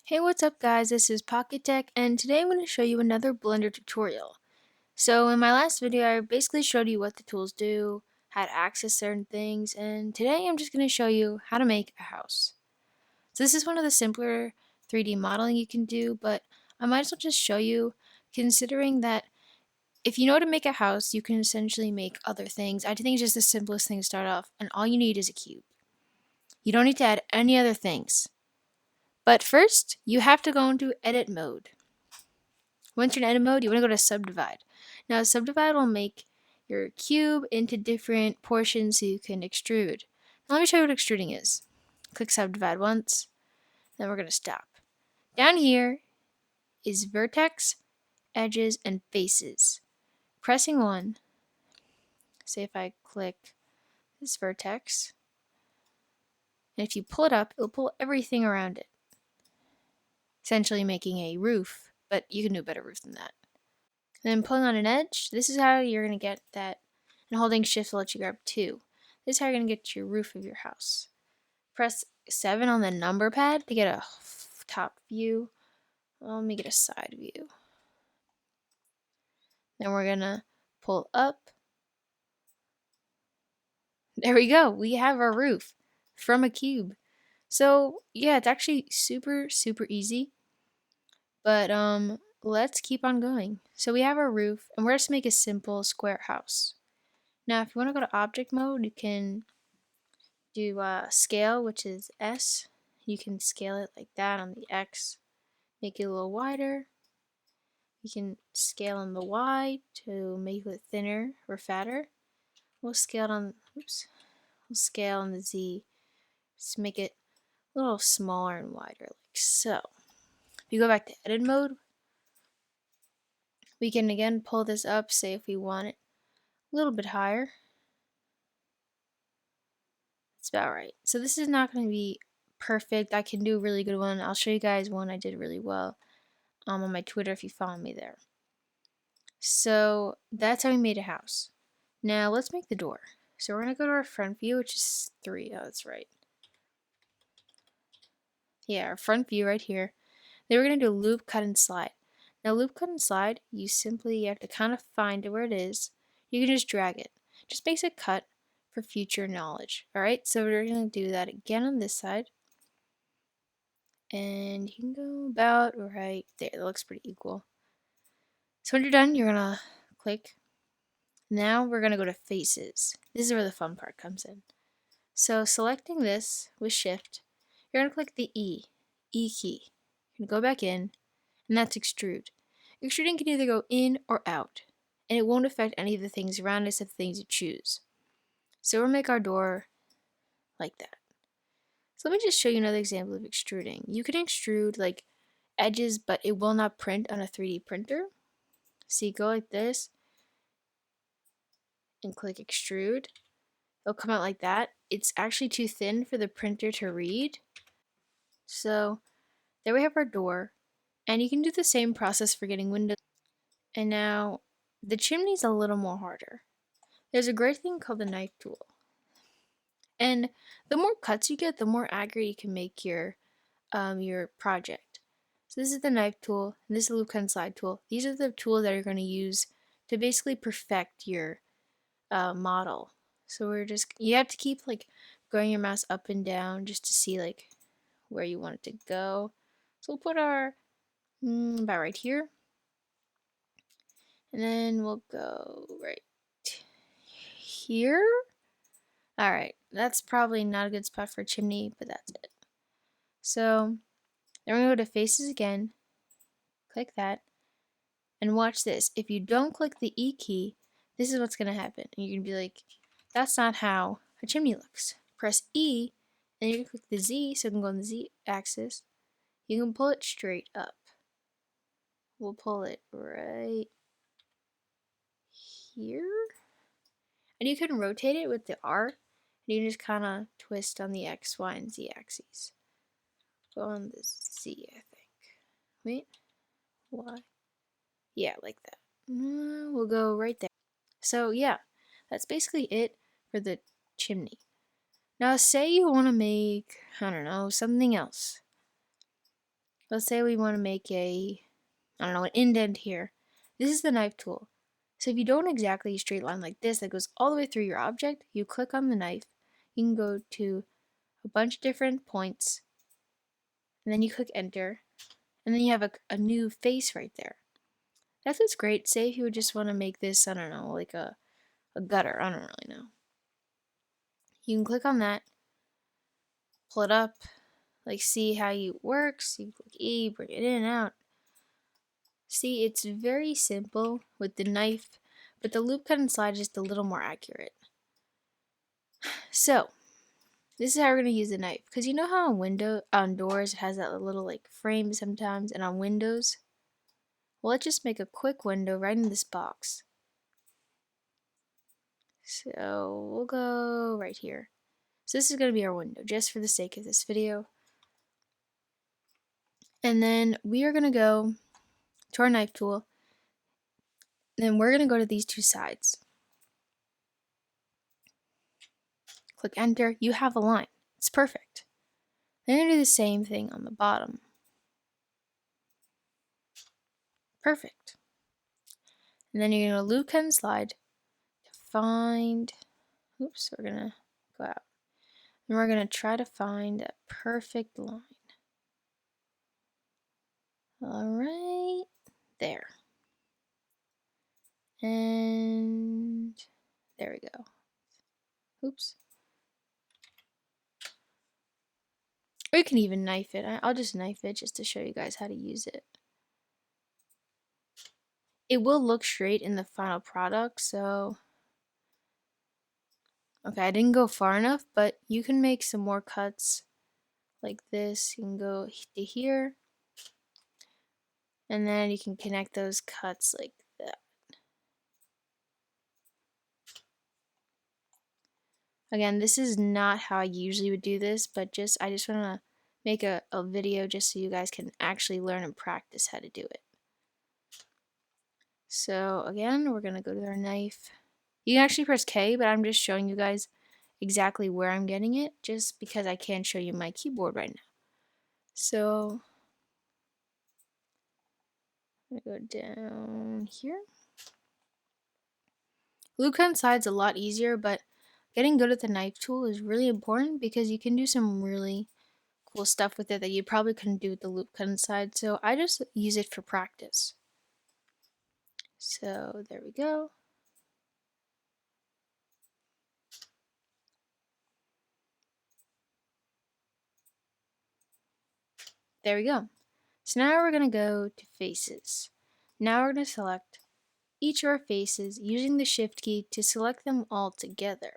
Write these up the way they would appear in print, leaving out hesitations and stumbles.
Hey, what's up guys? This is Pocket Tech, and today I'm going to show you another Blender tutorial. So in my last video, I basically showed you what the tools do, how to access certain things, and today I'm just going to show you how to make a house. So this is one of the simpler 3D modeling you can do, but I might as well just show you, considering that if you know how to make a house, you can essentially make other things. I think it's just the simplest thing to start off, and all you need is a cube. You don't need to add any other things. But first, you have to go into edit mode. Once you're in edit mode, you want to go to subdivide. Now, subdivide will make your cube into different portions so you can extrude. Now, let me show you what extruding is. Click subdivide once, then we're going to stop. Down here is vertex, edges, and faces. Pressing 1, say if I click this vertex, and if you pull it up, it'll pull everything around it, essentially making a roof, but you can do a better roof than that. And then pulling on an edge, this is how you're going to get that, and holding shift will let you grab 2. This is how you're going to get your roof of your house. Press 7 on the number pad to get a top view. Let me get a side view. Then we're going to pull up. There we go. We have our roof from a cube. So yeah, it's actually super easy. But let's keep on going. So we have our roof, and we're just make a simple square house. Now, if you want to go to object mode, you can do scale, which is S. You can scale it like that on the X, make it a little wider. You can scale on the Y to make it thinner or fatter. We'll scale on the Z, just make it a little smaller and wider, like so. If you go back to edit mode, we can again pull this up, say if we want it a little bit higher. It's about right. So this is not going to be perfect. I can do a really good one. I'll show you guys one I did really well on my Twitter if you follow me there. So that's how we made a house. Now let's make the door. So we're going to go to our front view, which is 3. Oh, that's right. Yeah, our front view right here. Then we're going to do loop, cut, and slide. Now loop, cut, and slide, you have to kind of find where it is. You can just drag it. Just makes a cut for future knowledge. Alright, so we're going to do that again on this side. And you can go about right there. That looks pretty equal. So when you're done, you're going to click. Now we're going to go to faces. This is where the fun part comes in. So selecting this with shift, you're going to click the E key. You're going to go back in, and that's extrude. Extruding can either go in or out, and it won't affect any of the things around us except the things you choose. So we'll make our door like that. So let me just show you another example of extruding. You can extrude like edges, but it will not print on a 3D printer. So you go like this and click extrude. It'll come out like that. It's actually too thin for the printer to read. So there we have our door, and you can do the same process for getting windows. And now the chimney's a little more harder. There's a great thing called the knife tool. And the more cuts you get, the more accurate you can make your project. So this is the knife tool, and this is the loop, cut, and slide tool. These are the tools that you're going to use to basically perfect your model. So you have to keep like going your mouse up and down just to see like where you want it to go. So we'll put our about right here, and then we'll go right here. Alright, that's probably not a good spot for a chimney, but that's it. So then we're going to go to faces again, click that, and watch this. If you don't click the E key, this is what's going to happen. And you're going to be like, that's not how a chimney looks. Press E, and you're going to click the Z, so it can go on the Z axis. You can pull it straight up. We'll pull it right here. And you can rotate it with the R, and you can just kind of twist on the X, Y, and Z axes. Go on the Z, I think. Wait, Y? Yeah, like that. We'll go right there. So yeah, that's basically it for the chimney. Now say you want to make, I don't know, something else. Let's say we want to make a, I don't know, an indent here. This is the knife tool. So if you don't exactly straight line like this that goes all the way through your object, you click on the knife. You can go to a bunch of different points, and then you click enter, and then you have a new face right there. That's what's great. Say if you would just want to make this, I don't know, like a gutter. I don't really know. You can click on that, pull it up, like see how it works. You click E, bring it in and out. See, it's very simple with the knife, but the loop cut and slide is just a little more accurate. So, this is how we're going to use the knife. Because you know how on doors it has that little like frame sometimes, and on windows? Well, let's just make a quick window right in this box. So, we'll go right here. So this is going to be our window, just for the sake of this video. And then we are going to go to our knife tool. And then we're going to go to these two sides. Click enter. You have a line. It's perfect. Then you're going to do the same thing on the bottom. Perfect. And then you're going to loop cut and slide to find, oops, we're going to go out. And we're going to try to find a perfect line. Alright, there. And there we go. Oops. Or you can even knife it. I'll just knife it just to show you guys how to use it. It will look straight in the final product, so... Okay, I didn't go far enough, but you can make some more cuts like this. You can go to here, and then you can connect those cuts like that. Again, this is not how I usually would do this, but I just want to make a video just so you guys can actually learn and practice how to do it. So again, we're going to go to our knife. You can actually press K, but I'm just showing you guys exactly where I'm getting it, just because I can't show you my keyboard right now. So I'm going to go down here. Loop cut side's a lot easier, but getting good at the knife tool is really important because you can do some really cool stuff with it that you probably couldn't do with the loop cut inside. So I just use it for practice. So there we go. There we go. So now we're going to go to faces. Now we're going to select each of our faces using the shift key to select them all together.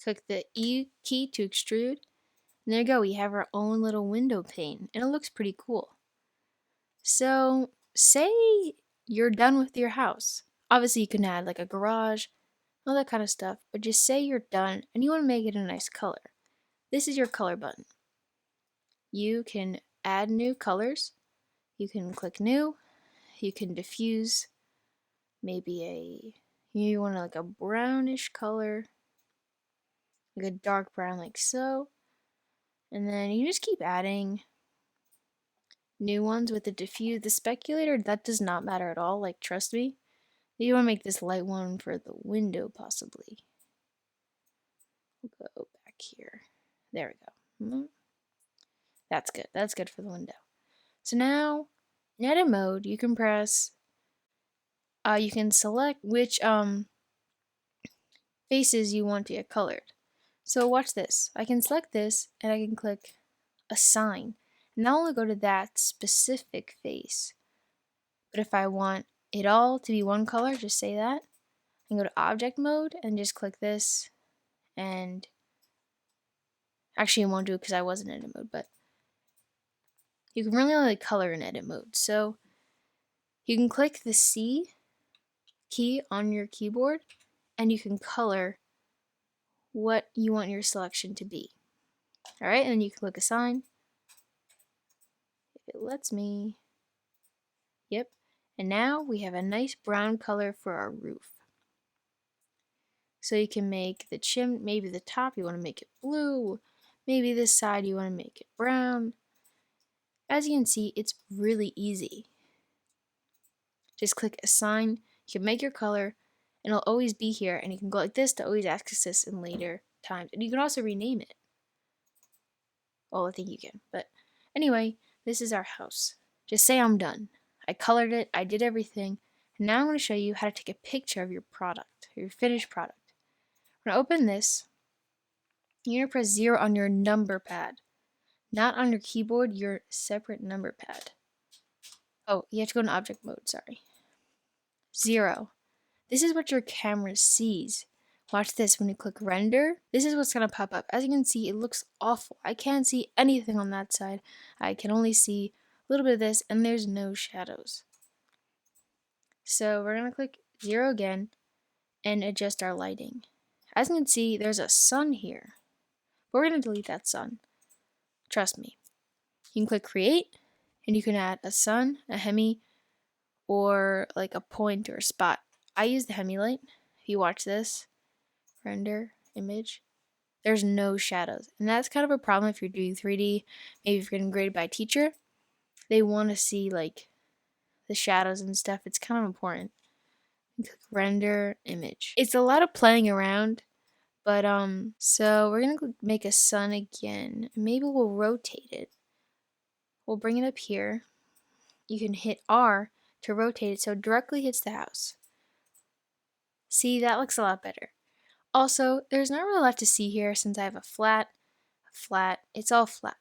Click the E key to extrude. And there you go, we have our own little window pane, and it looks pretty cool. So, say you're done with your house. Obviously, you can add like a garage, all that kind of stuff, but just say you're done and you want to make it a nice color. This is your color button. You can add new colors. You can click new. You can diffuse. Maybe you want like a brownish color, like a dark brown, like so. And then you just keep adding new ones with the diffuse. The speculator, that does not matter at all, like trust me. You want to make this light one for the window possibly. We'll go back here. There we go. That's good. That's good for the window. So now, in edit mode, you can press, you can select which faces you want to get colored. So watch this. I can select this and I can click assign. And that'll only go to that specific face. But if I want it all to be one color, just say that. I can go to object mode and just click this. And actually, it won't do it because I was in edit mode, but you can really only color in edit mode. So you can click the C key on your keyboard and you can color what you want your selection to be. Alright, and then you can click assign. If it lets me. Yep. And now we have a nice brown color for our roof. So you can make the maybe the top you want to make it blue, maybe this side you want to make it brown. As you can see, it's really easy. Just click assign, you can make your color, and it'll always be here, and you can go like this to always access this in later times. And you can also rename it. Well, I think you can, but anyway, this is our house. Just say I'm done. I colored it, I did everything, and now I'm going to show you how to take a picture of your product, your finished product. We're going to open this. You're going to press 0 on your number pad, not on your keyboard, your separate number pad. Oh, you have to go into object mode, sorry. 0. This is what your camera sees. Watch this. When you click render, this is what's going to pop up. As you can see, it looks awful. I can't see anything on that side. I can only see a little bit of this, and there's no shadows. So we're going to click 0 again and adjust our lighting. As you can see, there's a sun here. But we're going to delete that sun. Trust me. You can click create, and you can add a sun, a hemi, or like a point or a spot. I use the hemi light. If you watch this, render image, there's no shadows, and that's kind of a problem if you're doing 3D. Maybe if you're getting graded by a teacher, they want to see like the shadows and stuff. It's kind of important. Click render image. It's a lot of playing around, but so we're gonna make a sun again. Maybe we'll rotate it. We'll bring it up here. You can hit R to rotate it so it directly hits the house. See, that looks a lot better. Also, there's not really a lot to see here since I have a flat, it's all flat.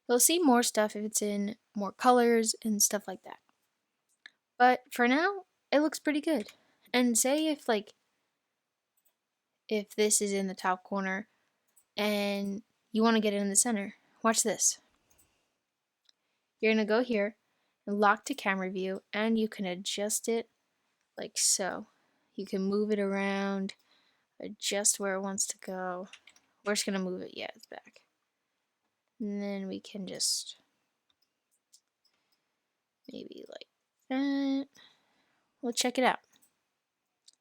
You'll see more stuff if it's in more colors and stuff like that. But for now, it looks pretty good. And say if this is in the top corner and you want to get it in the center, watch this. You're going to go here and lock to camera view, and you can adjust it like so. You can move it around, adjust where it wants to go. We're just going to move it, yeah, it's back. And then we can just maybe like that. Let's check it out.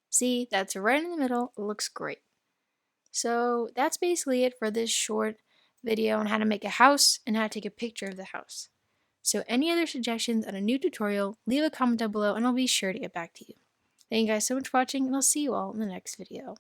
See, that's right in the middle. It looks great. So that's basically it for this short video on how to make a house and how to take a picture of the house. So any other suggestions on a new tutorial, leave a comment down below and I'll be sure to get back to you. Thank you guys so much for watching, and I'll see you all in the next video.